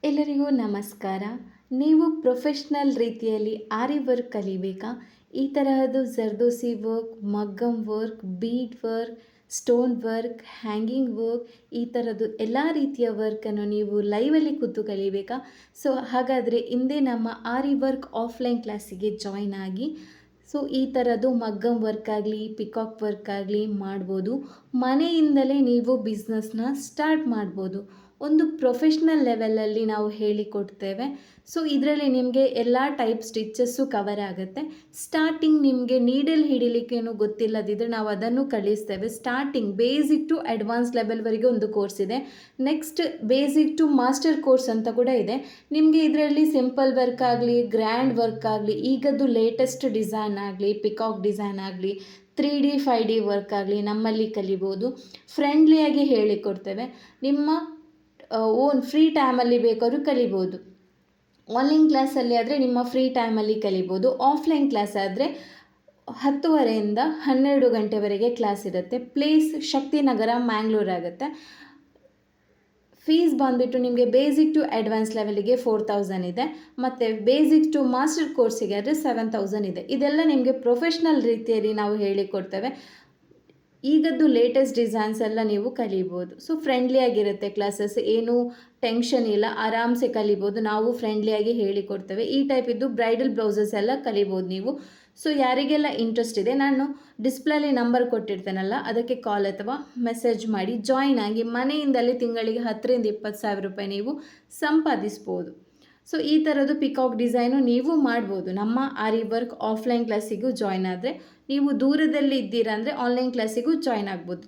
ಎಲ್ಲರಿಗೂ ನಮಸ್ಕಾರ. ನೀವು ಪ್ರೊಫೆಷ್ನಲ್ ರೀತಿಯಲ್ಲಿ ಆರಿ ವರ್ಕ್ ಕಲಿಬೇಕಾ? ಈ ತರಹದ್ದು ಜರ್ದೋಸಿ ವರ್ಕ್, ಮಗ್ಗಮ್ work, bead work, stone work, hanging work, ಈ ಥರದ್ದು ಎಲ್ಲ ರೀತಿಯ ವರ್ಕನ್ನು ನೀವು ಲೈವಲ್ಲಿ ಕೂತು ಕಲಿಬೇಕಾ? ಸೊ ಹಾಗಾದರೆ ಇಂದೇ ನಮ್ಮ ಆರಿ ವರ್ಕ್ ಆಫ್ಲೈನ್ ಕ್ಲಾಸಿಗೆ ಜಾಯ್ನ್ ಆಗಿ. ಸೊ ಈ ಥರದ್ದು ಮಗ್ಗಮ್ ವರ್ಕ್ ಆಗಲಿ, ಪಿಕಾಕ್ ವರ್ಕ್ ಆಗಲಿ ಮಾಡ್ಬೋದು. ಮನೆಯಿಂದಲೇ ನೀವು ಬಿಸ್ನೆಸ್ನ ಸ್ಟಾರ್ಟ್ ಮಾಡ್ಬೋದು. ಒಂದು ಪ್ರೊಫೆಷ್ನಲ್ ಲೆವೆಲಲ್ಲಿ ನಾವು ಹೇಳಿಕೊಡ್ತೇವೆ. ಸೊ ಇದರಲ್ಲಿ ನಿಮಗೆ ಎಲ್ಲ ಟೈಪ್ ಸ್ಟಿಚಸ್ಸು ಕವರ್ ಆಗುತ್ತೆ. ಸ್ಟಾರ್ಟಿಂಗ್ ನಿಮಗೆ ನೀಡಲ್ ಹಿಡಿಲಿಕ್ಕೇನು ಗೊತ್ತಿಲ್ಲದಿದ್ದರೆ ನಾವು ಅದನ್ನು ಕಲಿಸ್ತೇವೆ. ಸ್ಟಾರ್ಟಿಂಗ್ ಬೇಸಿಕ್ ಟು ಅಡ್ವಾನ್ಸ್ ಲೆವೆಲ್ವರೆಗೆ ಒಂದು ಕೋರ್ಸ್ ಇದೆ. Next basic to master course ಅಂತ ಕೂಡ ಇದೆ. ನಿಮಗೆ ಇದರಲ್ಲಿ ಸಿಂಪಲ್ ವರ್ಕ್ ಆಗಲಿ, ಗ್ರ್ಯಾಂಡ್ ವರ್ಕ್ ಆಗಲಿ, ಈಗದ್ದು ಲೇಟೆಸ್ಟ್ ಡಿಸೈನ್ ಆಗಲಿ, ಪಿಕಾಕ್ ಡಿಸೈನ್ ಆಗಲಿ, 3D 5D ವರ್ಕ್ ಆಗಲಿ ನಮ್ಮಲ್ಲಿ ಕಲಿಬೋದು. ಫ್ರೆಂಡ್ಲಿಯಾಗಿ ಹೇಳಿಕೊಡ್ತೇವೆ. ನಿಮ್ಮ ಓನ್ ಫ್ರೀ ಟೈಮಲ್ಲಿ ಬೇಕಾದ್ರೂ ಕಲಿಬೋದು. ಆನ್ಲೈನ್ ಕ್ಲಾಸಲ್ಲಿ ಆದರೆ ನಿಮ್ಮ ಫ್ರೀ ಟೈಮಲ್ಲಿ ಕಲಿಬೋದು. ಆಫ್ಲೈನ್ ಕ್ಲಾಸ್ ಆದರೆ 10:30ಯಿಂದ 12 ಗಂಟೆವರೆಗೆ ಕ್ಲಾಸ್ ಇರುತ್ತೆ. ಪ್ಲೇಸ್ ಶಕ್ತಿನಗರ, ಮ್ಯಾಂಗ್ಳೂರ್ ಆಗುತ್ತೆ. ಫೀಸ್ ಬಂದುಬಿಟ್ಟು ನಿಮಗೆ ಬೇಸಿಕ್ ಟು ಅಡ್ವಾನ್ಸ್ ಲೆವೆಲಿಗೆ 4000 ಇದೆ, ಮತ್ತು ಬೇಸಿಕ್ ಟು ಮಾಸ್ಟರ್ ಕೋರ್ಸಿಗೆ ಆದರೆ 7000 ಇದೆ. ಇದೆಲ್ಲ ನಿಮಗೆ ಪ್ರೊಫೆಷ್ನಲ್ ರೀತಿಯಲ್ಲಿ ನಾವು ಹೇಳಿಕೊಡ್ತೇವೆ. ಈಗದ್ದು ಲೇಟೆಸ್ಟ್ ಡಿಸೈನ್ಸ್ ಎಲ್ಲ ನೀವು ಕಲಿಬೋದು. ಸೊ ಫ್ರೆಂಡ್ಲಿಯಾಗಿರುತ್ತೆ ಕ್ಲಾಸಸ್, ಏನೂ ಟೆನ್ಷನ್ ಇಲ್ಲ, ಆರಾಮ್ಸೆ ಕಲಿಬೋದು. ನಾವು ಫ್ರೆಂಡ್ಲಿಯಾಗಿ ಹೇಳಿಕೊಡ್ತೇವೆ. ಈ ಟೈಪ್ ಇದ್ದು ಬ್ರೈಡಲ್ ಬ್ಲೌಸಸ್ ಎಲ್ಲ ಕಲಿಬೋದು ನೀವು. ಸೊ ಯಾರಿಗೆಲ್ಲ ಇಂಟ್ರೆಸ್ಟ್ ಇದೆ, ನಾನು ಡಿಸ್ಪ್ಲೇಲಿ ನಂಬರ್ ಕೊಟ್ಟಿರ್ತೇನಲ್ಲ, ಅದಕ್ಕೆ ಕಾಲ್ ಅಥವಾ ಮೆಸೇಜ್ ಮಾಡಿ ಜಾಯಿನ್ ಆಗಿ ಮನೆಯಿಂದಲೇ ತಿಂಗಳಿಗೆ 10,000 to 20,000 ರೂಪಾಯಿ ನೀವು ಸಂಪಾದಿಸ್ಬೋದು. ಸೊ ಈ ಥರದ್ದು ಪಿಕಾಕ್ ಡಿಸೈನು ನೀವು ಮಾಡ್ಬೋದು. ನಮ್ಮ ಆರಿ ವರ್ಕ್ ಆಫ್ಲೈನ್ ಕ್ಲಾಸಿಗೂ ಜಾಯ್ನ್ ಆದರೆ, ನೀವು ದೂರದಲ್ಲಿ ಇದ್ದೀರಾ ಅಂದರೆ ಆನ್ಲೈನ್ ಕ್ಲಾಸಿಗೂ ಜಾಯ್ನ್ ಆಗ್ಬೋದು.